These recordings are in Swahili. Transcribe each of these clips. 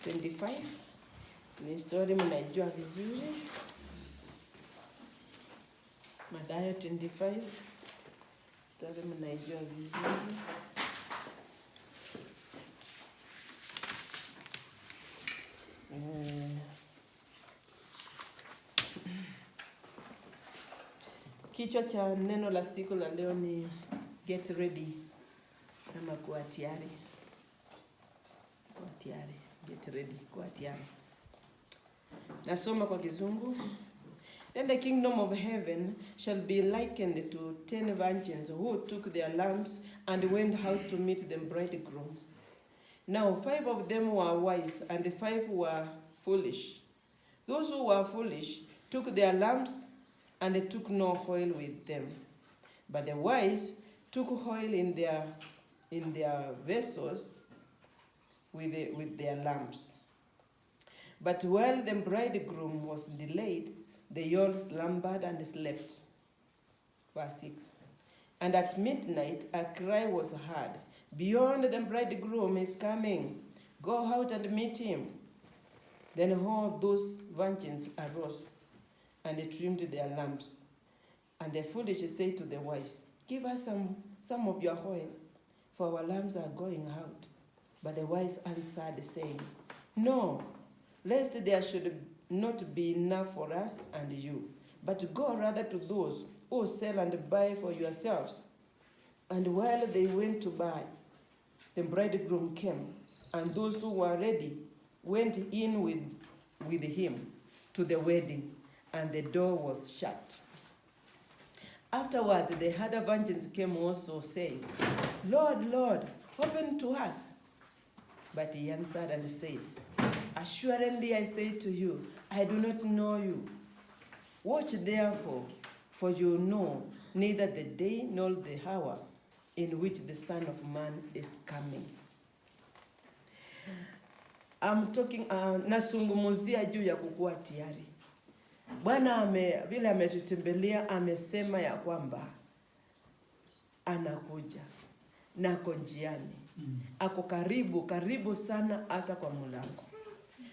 25. Ni story mnaijua vizuri. Mathayo 25. Story mnaijua vizuri. Kichwa cha neno la siku la leo ni get ready, ama kuwa tayari. Kuwa tayari, get ready, kuwa tayari. Nasoma kwa Kizungu. Then the kingdom of heaven shall be likened to 10 virgins who took their lamps and went out to meet the bridegroom. Now 5 of them were wise and 5 were foolish. Those who were foolish took their lamps and they took no oil with them. But the wise took oil in their vessels with their lamps. But while the bridegroom was delayed, they all slumbered and slept. Verse 6. And at midnight a cry was heard, "Behold, the bridegroom is coming. Go out and meet him." Then all those virgins arose and they trimmed their lamps. And the foolish said to the wise, "Give us some of your oil, for our lamps are going out." But the wise answered, saying, "No, lest there should not be enough for us and you, but go rather to those who sell and buy for yourselves." And while they went to buy, the bridegroom came, and those who were ready went in with him to the wedding, and the door was shut. Afterwards, the other virgins came also, saying, "Lord, Lord, open to us." But he answered and said, "Assuredly I say to you, I do not know you. Watch therefore, for you know neither the day nor the hour in which the Son of Man is coming." Nasungumuzia juu ya kukua tayari. Bwana vile ametutembelea, amesema ya kwamba anakuja na ako njiani. Ako karibu sana hata kwa mlango.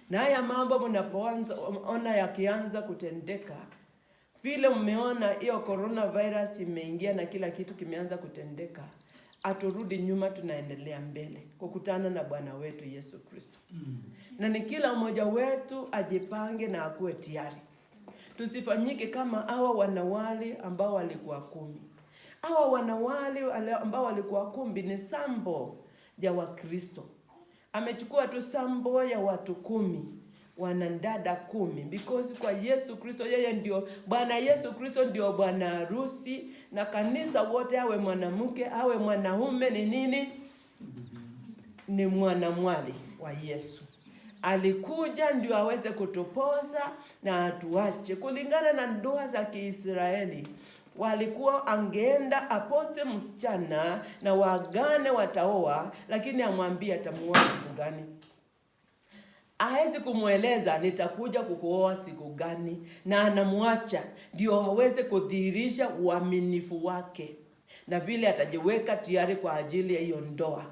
Na haya mambo mnapoanza ona yakianza kutendeka, vile mmeona hiyo coronavirus imeingia na kila kitu kimeanza kutendeka, aturudi nyuma, tunaendelea mbele kukutana na Bwana wetu Yesu Kristo. Na ni kila mmoja wetu ajipange na akuwe tayari. Tusifanyike kama hawa wanawali ambao walikuwa 10. Hawa wanawali ambao walikuwa 10 ni sambo ya Wakristo. Amechukua tu sambo ya watu 10, wanandada 10, because kwa Yesu Kristo, yeye ndio Bwana Yesu Kristo ndio bwana harusi, na kanisa wote, awe mwanamke awe mwanaume, ni nini? Ni mwanamwali wa Yesu. Alikuja ndio aweze kutupoza na atuache. Kulingana na ndoa za Kiisraeli, walikuwa angeenda apose msichana na wagane wataoa, lakini amwambia atamuoa siku gani. Hawezi kumueleza nitakuja kukuoa siku gani, na anamwacha ndio aweze kudhihirisha uaminifu wake na vile atajiweka tayari kwa ajili ya hiyo ndoa.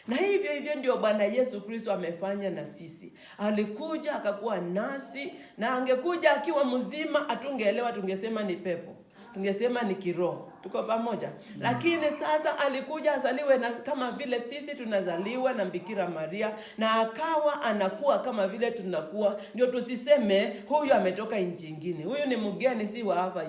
Na hivyo ndio Bwana Yesu Kristo amefanya na sisi. Alikuja akakuwa nasi, na angekuja akiwa mzima atungeelewa, tungesema ni pepo, tungesema ni kiroho. Tuko pamoja? Lakini sasa alikuja azaliwe na kama vile sisi tunazaliwa na Bikira Maria, na akawa anakuwa kama vile tunakuwa, ndio tusiseme huyu ametoka nchi nyingine, huyu ni mgeni, si wa hapa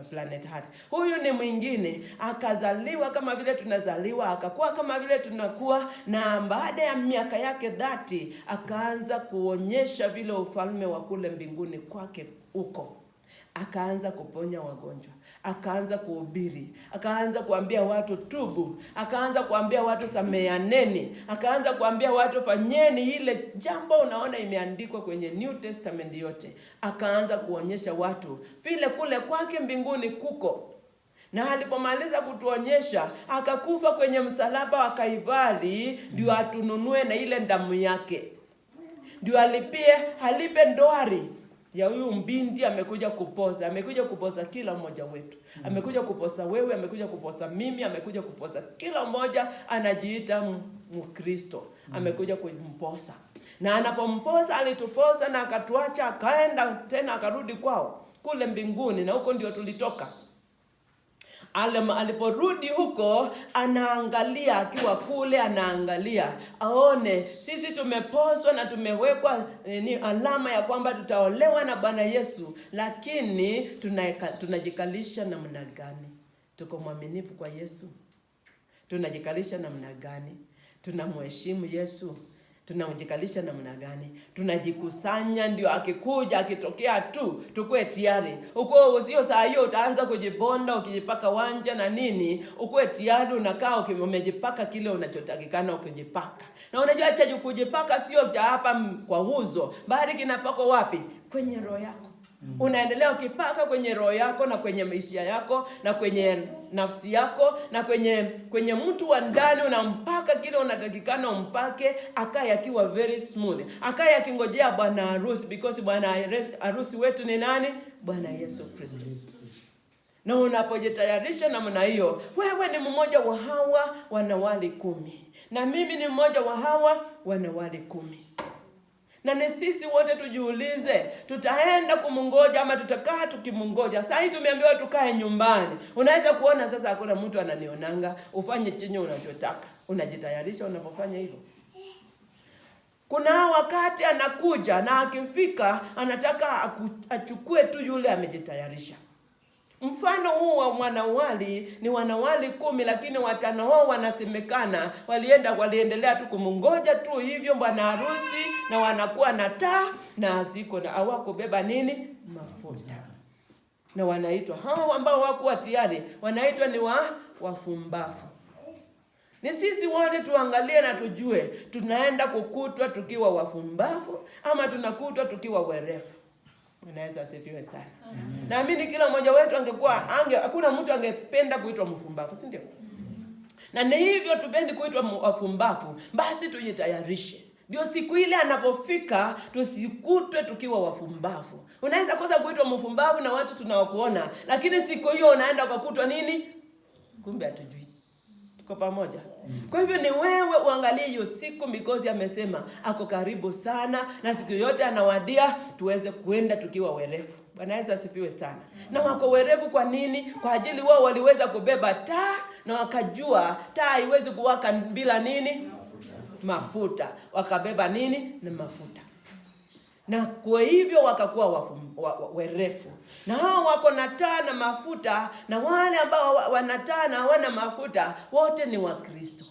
planet Earth, huyu ni mwingine. Akazaliwa kama vile tunazaliwa, akakuwa kama vile tunakuwa, na baada ya miaka yake 30 akaanza kuonyesha vile ufalme wa kule mbinguni kwake uko. Akaanza kuponya wagonjwa, akaanza kuhubiri, akaanza kuambia watu tubu, akaanza kuambia watu sameaneni, akaanza kuambia watu fanyeni ile jambo unaona imeandikwa kwenye New Testament yote. Akaanza kuonyesha watu vile kule kwake mbinguni kuko. Na alipomaliza kutuonyesha, akakufa kwenye msalaba wa Kalvari ndio atununue na ile damu yake. Ndio alipe ndoari ya huyu mbindi. Amekuja kupoza kila mmoja wetu. Amekuja kupoza wewe, amekuja kupoza mimi, amekuja kupoza kila mmoja anajiita Mkristo. amekuja kumposa. Na anapomposa alituposa na akatuacha, akaenda tena akarudi kwao kule mbinguni, na huko ndio tulitoka. Aliporudi huko, anaangalia, akiwa kule anaangalia aone sisi tumeposwa na tumewekwa ni alama ya kwamba tutaolewa na Bwana Yesu, lakini tunajikalisha namna gani? Tuko mwaminifu kwa Yesu? Tunajikalisha namna gani? Tunamheshimu Yesu? Tunamjikalisha namna gani? Tunajikusanya ndio akikuja, akitokea tu tukue tayari. Uko sio saa hiyo utaanza kujibonda ukijipaka wanja na nini, ukue tayari unakaa umejipaka kile unachotakikana ukijipaka. Na unajua cha kujipaka sio cha hapa kwa uzo, bali kinapako wapi? Kwenye roho yako. Unaendelea ukipaka kwenye roho yako na kwenye maisha yako na kwenye nafsi yako na kwenye mtu wa ndani, unampaka kile unatakikana umpake, akaye akiwa very smooth, akaye akingojea bwana harusi, because bwana harusi wetu ni nani? Bwana Yesu Kristo. Na unapojitayarisha namna hiyo, wewe ni mmoja wa hawa wanawali 10 na mimi ni mmoja wa hawa wanawali 10. Na ni sisi wote tujiulize, tutaenda kumungoja ama tutakaa tukimungoja? Sasa hii tumeambiwa tukae nyumbani. Unaweza kuona sasa hakuna mtu ananionanga, ufanye chenye unachotaka. Unajitayarisha unapofanya hivyo? Kuna wakati anakuja na akifika anataka achukue tu yule amejitayarisha. Mfano huu wa wanawali ni wanawali 10, lakini 5 wao wanasemekana waliendelea tu kumungoja tu hivyo bwana harusi, na wanakuwa na taa na ziko na hawakubeba nini? Mafuta. Na wanaitwa hao ambao hawakuwa tayari, wanaitwa ni wafumbafu. Ni sisi wote tuangalie na tujue, tunaenda kukutwa tukiwa wafumbafu ama tunakutwa tukiwa werefu. Unaweza asifiwe sana. Naamini kila mmoja wetu hakuna mtu angependa kuitwa mfumbafu, si ndio? Na ni hivyo tupendi kuitwa wafumbafu, basi tujitayarishe. Ndio siku ile anapofika tusikutwe tukiwa wafumbafu. Unaweza kosa kuitwa mfumbafu na watu tunawakuona, lakini siku hiyo unaenda ukakutwa nini? Kumbe hatujui. Tuko pamoja? Kwa hivyo ni wewe uangalie hiyo siku, because amesema ako karibu sana, na siku yote anawadia tuweze kuenda tukiwa werefu. Bwana Yesu asifiwe sana. Na wako werefu kwa nini? Kwa ajili wao waliweza kubeba taa, na wakajua taa haiwezi kuwaka bila nini? Mafuta. Wakabeba nini? Na mafuta. Na kwa hivyo wakakuwa werefu. Na hao wako na taa na mafuta, na wale ambao wana taa na hawana mafuta, wote ni Wakristo.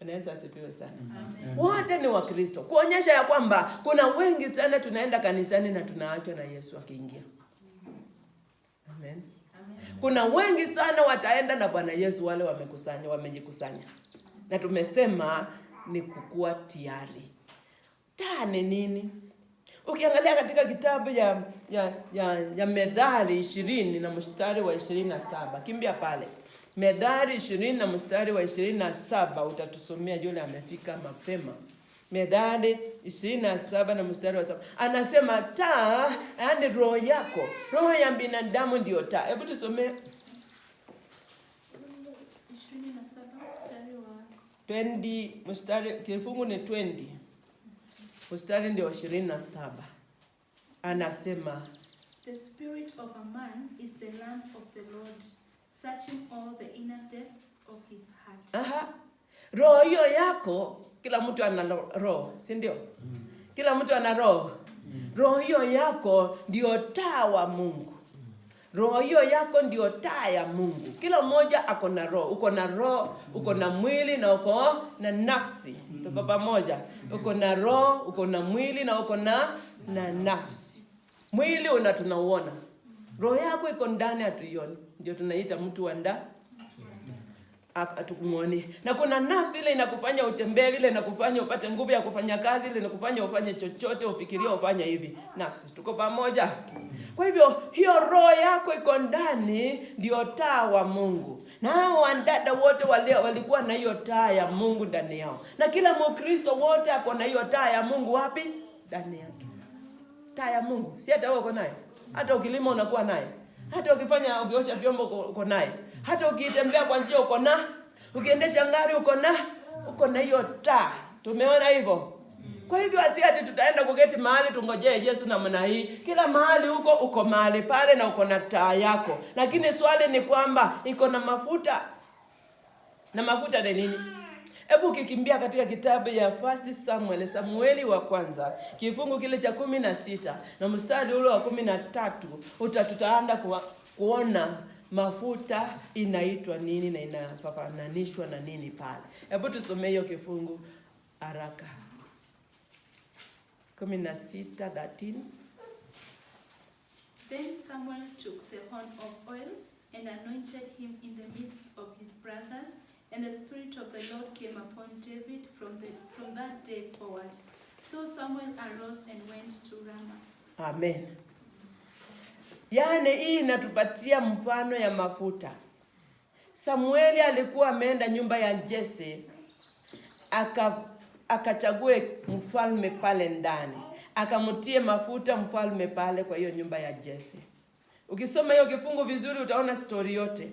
Anaweza asifiwe sana. Amen. Wote ni Wakristo. Kuonyesha ya kwamba kuna wengi sana tunaenda kanisani na tunaachwa na Yesu akiingia. Amen. Kuna wengi sana wataenda na Bwana Yesu, wale wamejikusanya. Na tumesema ni kukua tayari. Taa ni nini? Ukiangalia katika kitabu ya Methali 20 na mstari wa 27. Kimbia pale. Methali 20 na mstari wa 27 utatusomea, yule amefika mapema. Methali 27 na mstari wa 7. Anasema taa, yani roho yako. Roho ya binadamu ndio taa. Hebu tusomee 27 mstari wa 20, mstari kifungu ni 20. Mstari ndio 27. Anasema the spirit of a man is the lamp of the Lord, searching all the inner depths of his heart. Roho hiyo yako, kila mtu ana roho, si ndio? Kila mtu ana roho. Roho hiyo yako ndio taa wa Mungu. Roho hiyo yako ndio taa ya Mungu. Kila mmoja ako na roho. Uko na roho, uko na mwili na uko na nafsi. Tuko pamoja. Uko na roho, uko na mwili na uko na nafsi. Mwili tunauona. Roho yako iko ndani hatuioni. Ndio tunaita mtu wa ndani. Atukumuoni. Na kuna nafsi ile inakufanya utembee, ile inakufanya upate nguvu ya kufanya kazi, ile inakufanya ufanye chochote, ufikirie ufanye hivi. Nafsi. Tuko pamoja? Kwa hivyo hiyo roho yako iko ndani ndio taa wa Mungu. Na hao wadada wote walikuwa na hiyo taa ya Mungu ndani yao. Na kila Mkristo wote ako na hiyo taa ya Mungu wapi? Ndani yake. Taa ya Mungu. Si hata wewe uko naye. Hata ukilima unakuwa naye. Hata ukiosha vyombo uko naye. Hata ukitembea kwa njia uko na, ukiendesha gari uko na hiyo taa. Tumeona hivyo. Kwa hivyo ati tutaenda kuketi mahali tungojee Yesu namna hii. Kila mahali huko uko mahali pale na uko na taa yako. Lakini swali ni kwamba iko na mafuta. Na mafuta ni nini? Hebu ukikimbia katika kitabu ya 1 Samuel, Samueli wa kwanza, kifungu kile cha 16 na mstari ule wa 13, tutaenda kuona mafuta inaitwa nini na inafafananishwa na nini pale. Hebu tusomee hiyo kifungu haraka. 16:13. Then Samuel took the horn of oil and anointed him in the midst of his brothers, and the Spirit of the Lord came upon David from that day forward. So Samuel arose and went to Ramah. Amen. Yaani hii inatupatia mfano ya mafuta. Samueli alikuwa ameenda nyumba ya Jesse, akachague mfalme pale ndani. Akamtie mafuta mfalme pale kwa hiyo nyumba ya Jesse. Ukisoma hiyo kifungu vizuri utaona story yote.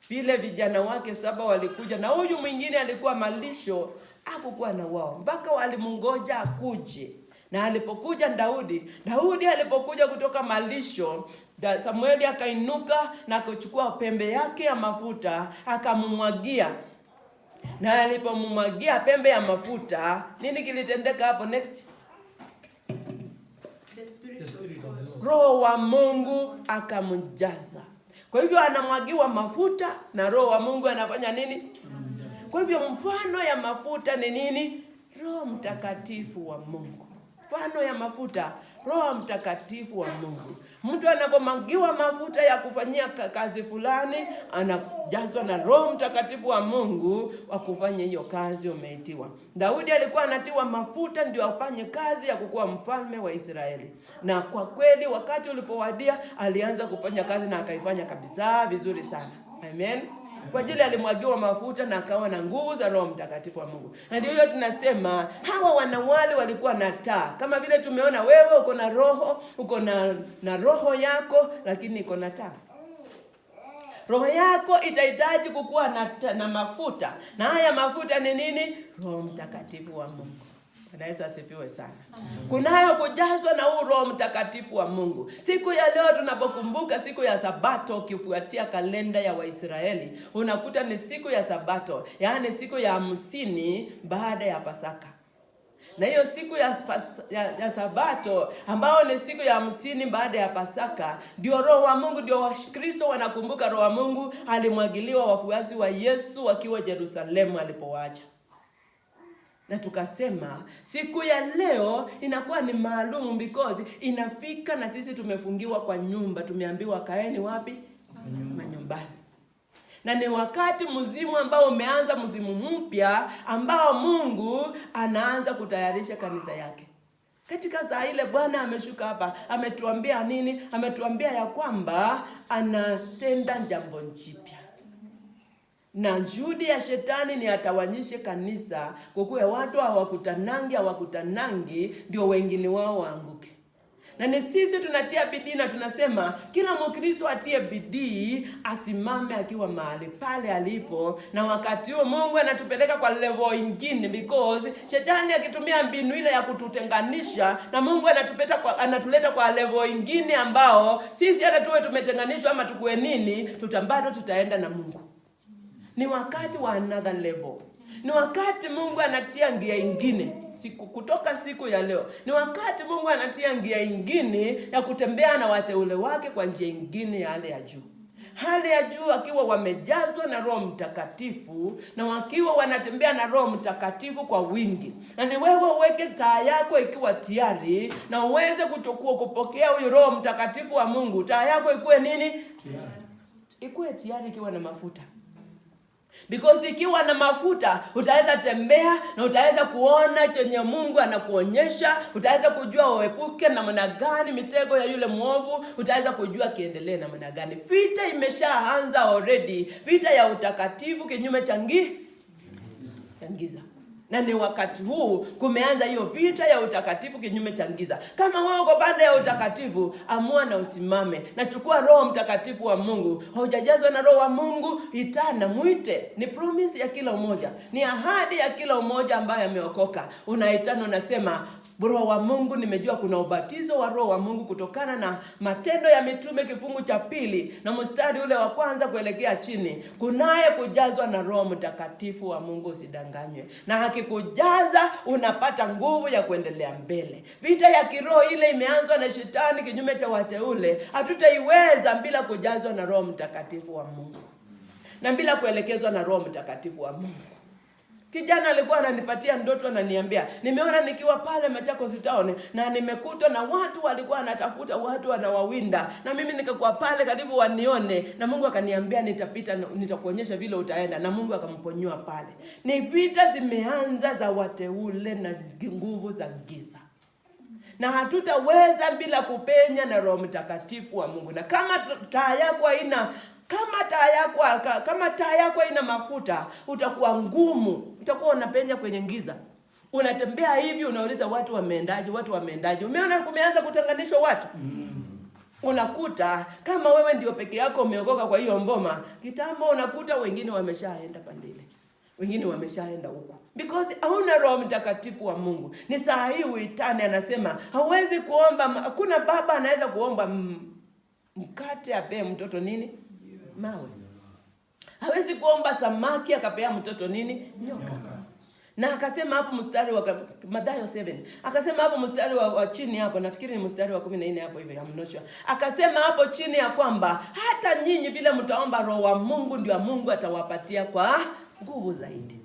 Vile vijana wake 7 walikuja na huyu mwingine alikuwa malisho, hakukuwa na wao. Mpaka walimungoja akuje. Na alipokuja Daudi alipokuja kutoka malisho, Samueli akainuka na kuchukua pembe yake ya mafuta akamumwagia. Na alipomumwagia pembe ya mafuta, nini kilitendeka hapo next? Roho wa Mungu akamjaza. Kwa hivyo anamwagiwa mafuta na Roho wa Mungu anafanya nini? Kwa hivyo mfano ya mafuta ni nini? Roho Mtakatifu wa Mungu. Mfano ya mafuta, Roho Mtakatifu wa Mungu. Mtu anapomwagiwa mafuta ya kufanyia kazi fulani, anajazwa na Roho Mtakatifu wa Mungu wa kufanya hiyo kazi umeitiwa. Daudi alikuwa anatiwa mafuta ndio afanye kazi ya kukuwa mfalme wa Israeli. Na kwa kweli wakati ulipowadia alianza kufanya kazi na akaifanya kabisa vizuri sana. Amen. Kwa ajili alimwagiwa mafuta na akawa na nguvu za Roho Mtakatifu wa Mungu. Na ndio hiyo tunasema hawa wanawali walikuwa na taa. Kama vile tumeona wewe uko na roho, uko na roho yako, lakini uko na taa. Roho yako itahitaji kukuwa na mafuta. Na haya mafuta ni nini? Roho Mtakatifu wa Mungu. Bwana Yesu asifiwe sana. Kunayo kujazwa na huu Roho Mtakatifu wa Mungu. Siku ya leo tunapokumbuka siku ya Sabato, ukifuatia kalenda ya Waisraeli, unakuta ni siku ya Sabato, yaani siku ya 50 baada ya Pasaka. Na hiyo siku ya Sabato ambao ni siku ya 50 baada ya Pasaka, ndio Roho wa Mungu, ndio Wakristo wanakumbuka Roho wa Mungu alimwagiliwa wafuasi wa Yesu wakiwa Yerusalemu alipowaacha. Na tukasema siku ya leo inakuwa ni maalum because inafika na sisi tumefungiwa kwa nyumba. Tumeambiwa kaeni wapi? Manyumbani. Na ni wakati mzimu ambao umeanza, mzimu mpya ambao Mungu anaanza kutayarisha kanisa yake. Katika saa ile Bwana ameshuka hapa, ametuambia nini? Ametuambia ya kwamba anatenda jambo jipya. Na juhudi ya shetani ni atawanyishe kanisa, kwa kuwa watu hawakutanangi ndio wengine wao waanguke. Na ni sisi tunatia bidii na tunasema kila Mkristo atie bidii, asimame akiwa mahali pale alipo, na wakati huo Mungu anatupeleka kwa level nyingine because shetani akitumia mbinu ile ya kututenganisha na Mungu anatuleta kwa level nyingine ambao sisi hata tuwe tumetenganishwa ama tukue nini, bado tutaenda na Mungu. Ni wakati wa another level. Ni wakati Mungu anatia ngia ingine. Kutoka siku ya leo, ni wakati Mungu anatia ngia ingine ya kutembea na wateule wake kwa njia ingine ya hali ya juu. Hali ya juu akiwa wamejazwa na Roho Mtakatifu na wakiwa wanatembea na Roho Mtakatifu kwa wingi. Na ni wewe uweke taa yako ikiwa tayari na uweze kupokea huyo Roho Mtakatifu wa Mungu. Taa yako ikuwe nini? Ikuwe tayari ikiwa na mafuta. Because ikiwa na mafuta utaweza tembea na utaweza kuona chenye Mungu anakuonyesha, utaweza kujua uepuke namna gani mitego ya yule mwovu, utaweza kujua kiendelee namna gani. Vita imeshaanza already, vita ya utakatifu kinyume cha giza. Na ni wakati huu kumeanza hiyo vita ya utakatifu kinyume cha giza. Kama wewe uko pande ya utakatifu, amua na usimame. Na chukua Roho Mtakatifu wa Mungu. Haujajazwa na Roho wa Mungu, itana, muite. Ni promise ya kila mmoja. Ni ahadi ya kila mmoja ambaye ameokoka. Unaitana, unasema, Roho wa Mungu, nimejua kuna ubatizo wa Roho wa Mungu kutokana na Matendo ya Mitume kifungu cha 2 na mstari ule wa 1 kuelekea chini. Kunaye kujazwa na Roho Mtakatifu wa Mungu, usidanganywe. Na hakikujaza unapata nguvu ya kuendelea mbele. Vita ya kiroho ile imeanzwa na shetani kinyume cha wateule. Hatutaiweza bila kujazwa na Roho Mtakatifu wa Mungu. Na bila kuelekezwa na Roho Mtakatifu wa Mungu. Kijana alikuwa ananipatia ndoto, ananiambia, nimeona nikiwa pale Machakos Town na nimekuta na watu walikuwa wanatafuta watu wanawawinda, na mimi nikakuwa pale karibu wanione, na Mungu akaniambia nitapita, nitakuonyesha vile utaenda, na Mungu akamponyoa pale. Ni vita zimeanza za wateule na nguvu za giza. Na hatutaweza bila kupenya na Roho Mtakatifu wa Mungu. Na kama taa yako haina mafuta, utakuwa ngumu, utakuwa unapenya kwenye giza. Unatembea hivi, unauliza watu wameendaje? Umeona kumeanza kutenganishwa watu? Unakuta kama wewe ndio peke yako umeokoka kwa hiyo mboma, kitambo unakuta wengine wameshaenda pandile. Wengine wameshaenda huko. Because hauna Roho Mtakatifu wa Mungu. Ni saa hii uitane, anasema hawezi kuomba, hakuna baba anaweza kuomba mkate apee mtoto nini? Mawe. Hawezi kuomba samaki akapea mtoto nini? Nyoka. Na akasema hapo mstari wa Mathayo 7. Akasema hapo mstari wa chini hapo, nafikiri ni mstari wa 14 hapo hivyo, I'm not sure. Akasema hapo chini ya kwamba hata nyinyi vile mtaomba Roho wa Mungu ndio Mungu atawapatia kwa nguvu zaidi.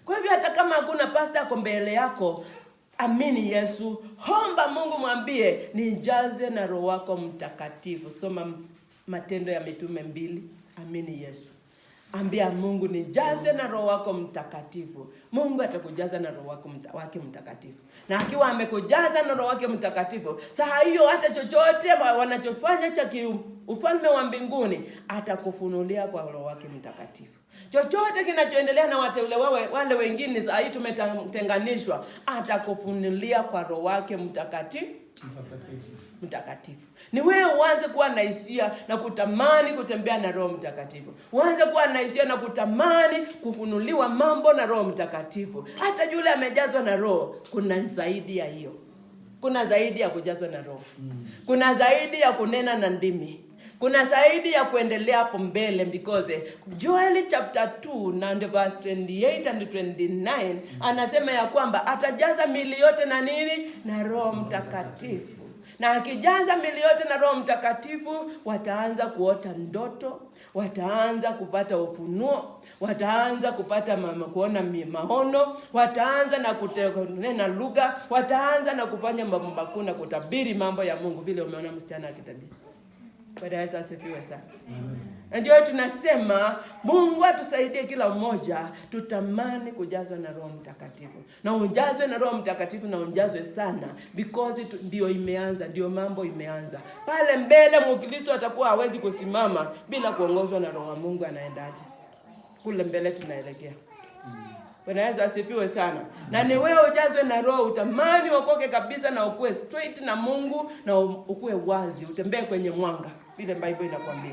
Kwa hivyo hata kama hakuna pastor ako mbele yako, amini Yesu, omba Mungu, mwambie nijaze na Roho wako Mtakatifu. Soma Matendo ya Mitume 2, amini Yesu. Ambia Mungu nijaze na Roho wako Mtakatifu. Mungu atakujaza na Roho wake Mtakatifu. Na akiwa amekujaza na Roho wake Mtakatifu, saa hiyo hata chochote wanachofanya cha ufalme wa mbinguni atakufunulia kwa Roho wake Mtakatifu. Chochote kinachoendelea na wateule wale wengine saa hii tumetenganishwa, atakufunulia kwa Roho wake Mtakatifu. Ni wewe uanze kuwa na hisia na kutamani kutembea na Roho Mtakatifu. Uanze kuwa na hisia na kutamani kufunuliwa mambo na Roho Mtakatifu. Hata yule amejazwa na Roho, kuna zaidi ya hiyo. Kuna zaidi ya kujazwa na Roho. Kuna zaidi ya kunena na ndimi. Kuna zaidi ya kuendelea hapo mbele, because Joel chapter 2 na verse 28 and 29 anasema ya kwamba atajaza mili yote na nini? Na Roho Mtakatifu. Na akijaza mili yote na Roho Mtakatifu, wataanza kuota ndoto, wataanza kupata ufunuo, wataanza kupata kuona maono, wataanza na kunena lugha, wataanza na kufanya mambo makuu na kutabiri mambo ya Mungu, vile umeona msichana akitabiri. Bwana Yesu asifiwe sana. Ndio tunasema Mungu atusaidie kila mmoja tutamani kujazwa na Roho Mtakatifu. Na unjazwe na Roho Mtakatifu, na unjazwe sana, because ndio imeanza, ndio mambo imeanza. Pale mbele Mkristo atakuwa hawezi kusimama bila kuongozwa na Roho wa Mungu. Anaendaje? Kule mbele tunaelekea. Bwana Yesu asifiwe sana. Na ni wewe ujazwe na Roho, utamani uokoke kabisa na ukue straight na Mungu, na ukue wazi, utembee kwenye mwanga vile Bible inakwambia.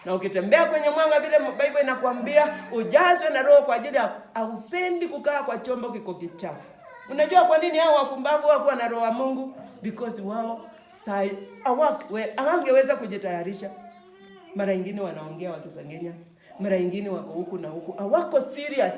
Na ukitembea kwenye mwanga vile Bible inakwambia, ujazwe na Roho kwa ajili ya haupendi kukaa kwa chombo kiko kichafu. Unajua kwa nini hao wafumbavu wako na Roho wa Mungu? Because wao hawangeweza kujitayarisha. Mara nyingine wanaongea wakisangenya, mara nyingine wako huku na huku. Hawako serious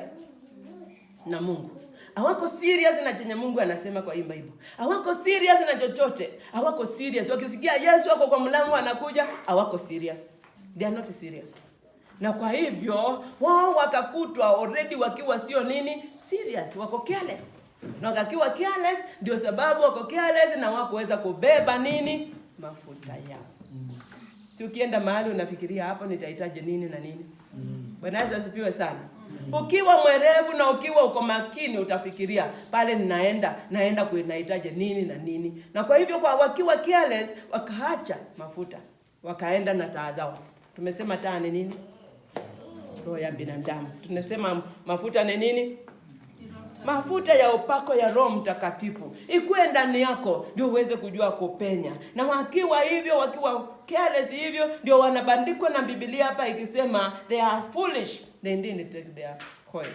na Mungu. Hawako serious na chenye Mungu anasema kwa hii Bible. Hawako serious na chochote. Hawako serious. Wakisikia Yesu wako kwa mlango anakuja, hawako serious. They are not serious. Na kwa hivyo wao wakakutwa already wakiwa sio nini? Serious. Wako careless. Na wakiwa careless ndio sababu wako careless na wakuweza kubeba nini? Mafuta yao. Si ukienda mahali unafikiria hapo nitahitaji nini na nini? Bwana Yesu asifiwe sana. Ukiwa mwerevu na ukiwa uko makini utafikiria pale naenda kuinahitaji nini na nini. Na kwa hivyo kwa wakiwa careless wakaacha mafuta, wakaenda na taa zao. Tumesema taa ni nini? Roho ya binadamu. Tunasema mafuta ni nini? Mafuta ya upako ya Roho Mtakatifu ikuwe ndani yako, ndio uweze kujua kupenya. Na wakiwa hivyo, wakiwa careless hivyo, ndio wanabandikwa na Biblia hapa ikisema they are foolish, they didn't take their oil.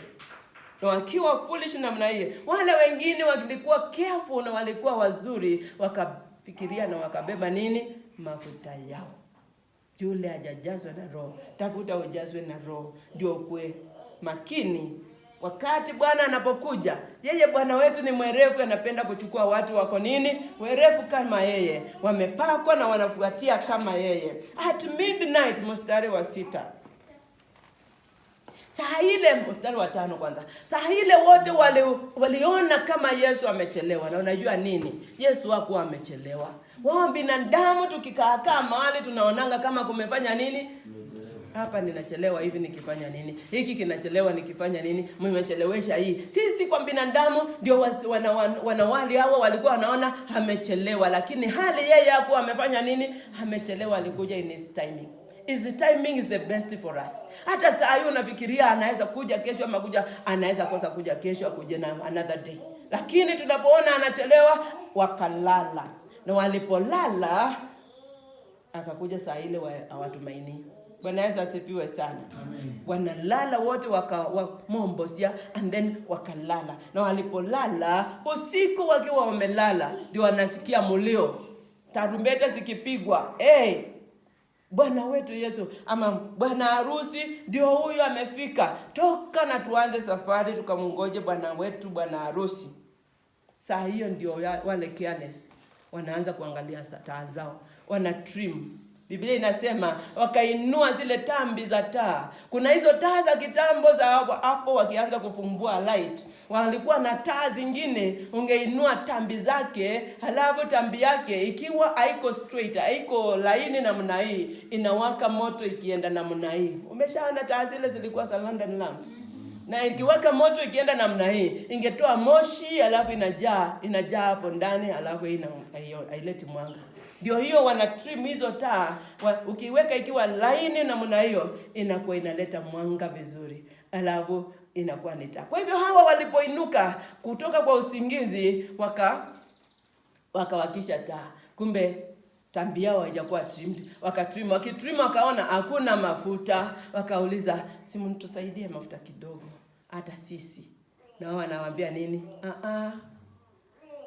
Na wakiwa foolish namna hiyo, wale wengine walikuwa careful na walikuwa wazuri, wakafikiria na wakabeba nini? Mafuta yao. Yule hajajazwa na Roho, tafuta ujazwe na Roho ndio ukue makini. Wakati Bwana anapokuja, yeye Bwana wetu ni mwerevu, anapenda kuchukua watu wako nini? Werevu kama yeye, wamepakwa na wanafuatia kama yeye. At midnight, mstari wa 6. Saa ile, mstari wa 5 kwanza. Saa ile wote waliona kama Yesu amechelewa. Na unajua nini? Yesu hakuwa amechelewa. Wao binadamu tukikaa mahali tunaonanga kama kumefanya nini? Hapa ninachelewa hivi nikifanya nini? Hiki kinachelewa nikifanya nini? Mmechelewesha hii. Sisi kwa binadamu ndio wanawali hawa walikuwa wanaona amechelewa, lakini hali yeye hakuwa amefanya nini? Amechelewa, alikuja in his timing. His timing is the best for us. Hata saa hiyo unafikiria anaweza kuja kesho ama anaweza kosa kuja kesho, akuje na another day. Lakini tunapoona anachelewa, wakalala. Na walipolala akakuja saa ile hawatumaini. Bwana Yesu asifiwe sana. Amen. Wanalala wote mombosia and then wakalala. Na walipolala usiku, wakiwa wamelala, ndio wanasikia mulio, tarumbeta zikipigwa. Bwana wetu Yesu ama bwana harusi ndio huyu amefika. Toka na tuanze safari tukamngoje bwana wetu, bwana harusi. Saa hiyo ndio wale careless wanaanza kuangalia taa zao, wana trim. Biblia inasema wakainua zile tambi za taa. Kuna hizo taa za kitambo za hapo wakianza kufumbua light. Walikuwa na taa zingine ungeinua tambi zake, halafu tambi yake ikiwa haiko straight, haiko laini namna hii, inawaka moto ikienda namna hii. Umeshaona taa zile zilikuwa za London lamp. Na ikiwaka moto ikienda namna hii, ingetoa moshi, halafu inajaa hapo ndani, halafu haileti mwanga. Ndio hiyo wana trim hizo taa, ukiweka ikiwa laini namna hiyo, inakuwa inaleta mwanga vizuri, alafu inakuwa ni taa. Kwa hivyo hawa walipoinuka kutoka kwa usingizi, wakawakisha taa. Kumbe tambi yao haijakuwa trimmed. Wakitrim wakaona hakuna mafuta, wakauliza, si mtusaidie mafuta kidogo hata sisi. Na wao wanawaambia nini?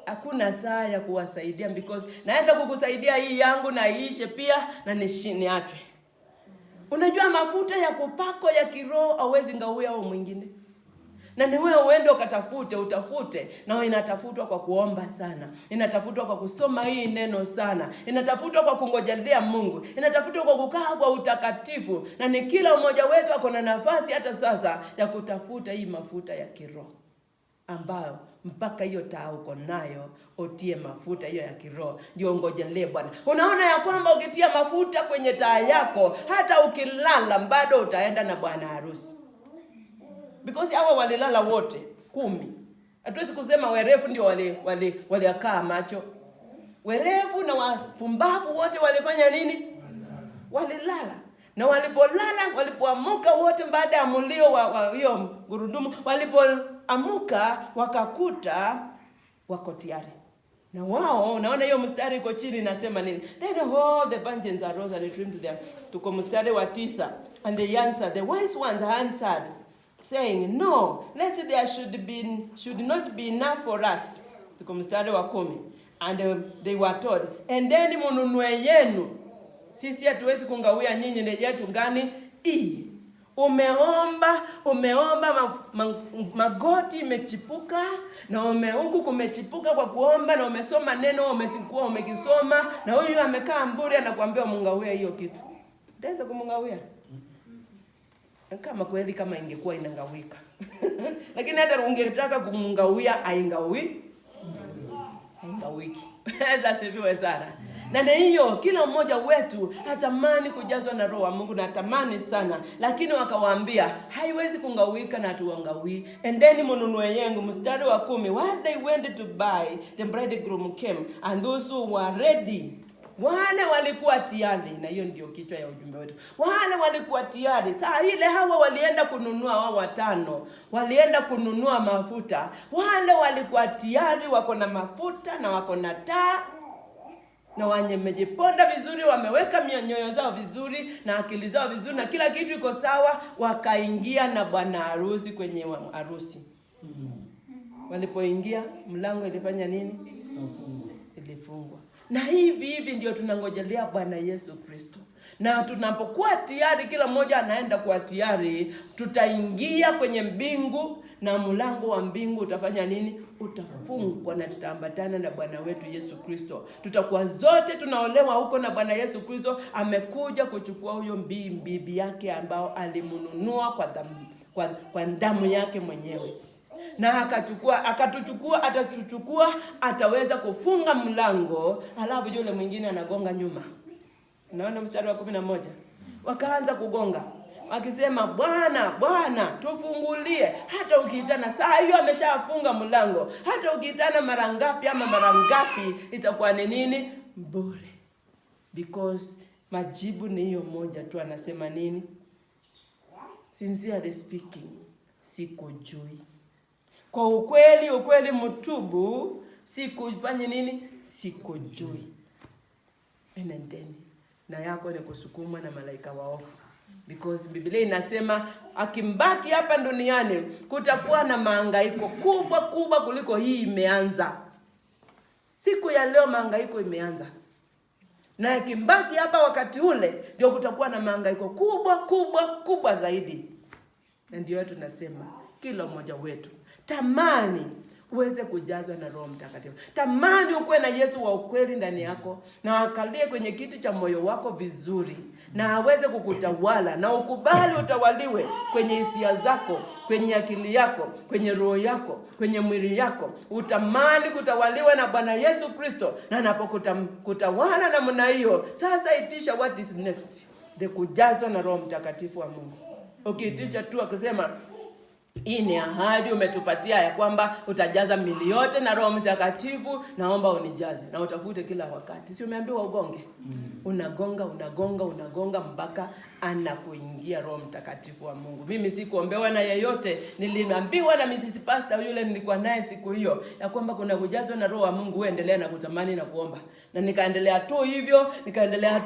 Hakuna saa ya kuwasaidia, because naweza kukusaidia hii yangu na iishe pia na niachwe. Unajua mafuta ya kupako ya kiroho hawezi ngawia au mwingine. Na ni wewe uende utafute, na inatafutwa kwa kuomba sana. Inatafutwa kwa kusoma hii neno sana. Inatafutwa kwa kungojelea Mungu. Inatafutwa kwa kukaa kwa utakatifu. Na ni kila mmoja wetu ako na nafasi hata sasa ya kutafuta hii mafuta ya kiroho, ambayo mpaka hiyo taa uko nayo utie mafuta hiyo ya kiroho ndio ngojelee Bwana. Unaona ya kwamba ukitia mafuta kwenye taa yako, hata ukilala bado utaenda na bwana harusi. Because hawa walilala wote 10. Hatuwezi kusema werefu ndio waliakaa macho. Werefu na wapumbavu wote walifanya nini? Walilala. Na walipoamuka wote baada ya mulio wa hiyo gurudumu, walipoamuka wakakuta wako tayari. Na wao, unaona hiyo mstari iko chini inasema nini? Then all the virgins arose and trimmed them. Tuko mstari wa 9. And they answered, the wise ones answered, saying, no, lest there should not be enough for us. Tuko mstari wa 10. And they were told, endeni mununue yenu. Sisi hatuwezi kungawia nyinyi, ni yetu gani? Umeomba magoti imechipuka, na huku kumechipuka kwa kuomba, na umesoma neno umesikuwa umekisoma, na huyu amekaa mburi anakuambia mungawia hiyo kitu. Utaweza kumungawia? Kama kweli kama ingekuwa inangawika. Lakini hata ungetaka kumungawia haingawiki. Asifiwe sana. Na hiyo kila mmoja wetu hatamani kujazwa na Roho wa Mungu, na tamani sana, lakini wakawaambia haiwezi kungawika na tuangawi. Endeni mununue yenu. Mstari wa 10. While they went to buy, the bridegroom came, and those who were ready Wale walikuwa tayari, na hiyo ndio kichwa ya ujumbe wetu. Wale walikuwa tayari. Saa ile hawa walienda kununua, hao 5 walienda kununua mafuta. Wale walikuwa tayari, wako na mafuta na wako na taa na wamejiponda vizuri, wameweka mioyo zao vizuri na akili zao vizuri na kila kitu iko sawa. Wakaingia na bwana harusi kwenye harusi. Walipoingia, mlango ilifanya nini? Ilifungwa. Na hivi ndio tunangojelea Bwana Yesu Kristo. Na tunapokuwa tayari, kila mmoja anaenda kwa tayari, tutaingia kwenye mbingu na mlango wa mbingu utafanya nini? Utafungwa na tutaambatana na Bwana wetu Yesu Kristo. Tutakuwa zote tunaolewa huko na Bwana Yesu Kristo. Amekuja kuchukua huyo bibi yake ambao alimnunua kwa damu yake mwenyewe. Na atatuchukua, ataweza kufunga mlango, alafu yule mwingine anagonga nyuma. Naona mstari wa 11. Wakaanza kugonga, wakisema, Bwana, Bwana, tufungulie. Hata ukiitana saa hiyo ameshafunga mlango. Hata ukiitana mara ngapi ama mara ngapi, itakuwa ni nini? Bure. Because majibu ni hiyo moja tu. Anasema nini? Sincerely speaking, sikujui. Kwa ukweli mtubu, sikufanya nini? Sikujui. Enendeni. Na yako ni kusukumwa na malaika waofu. Because Biblia inasema akimbaki hapa duniani kutakuwa na mahangaiko kubwa kuliko hii imeanza. Siku ya leo mahangaiko imeanza. Na akimbaki hapa wakati ule ndio kutakuwa na mahangaiko kubwa zaidi. Na ndio tunasema kila mmoja wetu tamani uweze kujazwa na Roho Mtakatifu. Tamani ukuwe na Yesu wa ukweli ndani yako, na akalie kwenye kiti cha moyo wako vizuri, na aweze kukutawala, na ukubali utawaliwe kwenye hisia zako, kwenye akili yako, kwenye roho yako, kwenye mwili yako. Utamani kutawaliwa na Bwana Yesu Kristo, na anapokutawala namna hiyo, sasa itisha what is next? De kujazwa na Roho Mtakatifu wa Mungu. Ukiitisha tu akisema, hii ni ahadi umetupatia ya kwamba utajaza mili yote na Roho Mtakatifu, naomba unijaze. Na utafute kila wakati. Si umeambiwa ugonge? Unagonga mpaka anakuingia Roho Mtakatifu wa Mungu. Mimi sikuombewa na yeyote, niliambiwa na Mrs. Pastor yule nilikuwa naye siku hiyo ya kwamba kuna kujazwa na Roho wa Mungu, uendelee na kutamani na kuomba. Na nikaendelea tu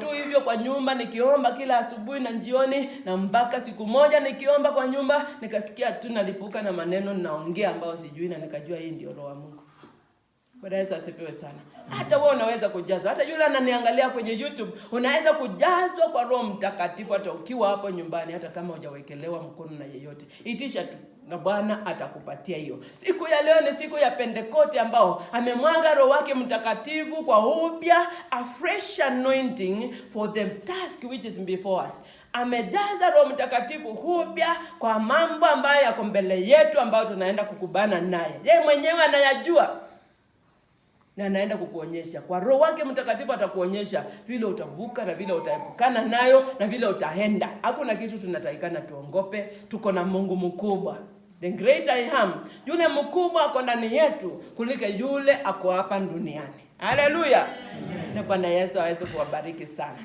hivyo kwa nyumba, nikiomba kila asubuhi na jioni, na mpaka siku moja nikiomba kwa nyumba nikasikia tu nalipuka na maneno naongea ambao sijui, na nikajua hii ndio Roho wa Mungu. Bwana Yesu asifiwe sana. Hata wewe unaweza kujazwa. Hata yule ananiangalia kwenye YouTube, unaweza kujazwa kwa Roho Mtakatifu hata ukiwa hapo nyumbani, hata kama hujawekelewa mkono na yeyote. Itisha tu na Bwana atakupatia hiyo. Siku ya leo ni siku ya Pentekoste ambao amemwaga Roho wake Mtakatifu kwa upya, a fresh anointing for the task which is before us. Amejaza Roho Mtakatifu upya kwa mambo ambayo yako mbele yetu ambayo tunaenda kukubana naye. Yeye mwenyewe anayajua. Na anaenda kukuonyesha. Kwa Roho wake Mtakatifu atakuonyesha vile utavuka na vile utaepukana nayo na vile utaenda. Hakuna kitu tunatakikana tuongope. Tuko na Mungu mkubwa. The great I am. Yule mkubwa ako ndani yetu kuliko yule ako hapa duniani. Haleluya. Na Bwana Yesu aweze kuwabariki sana.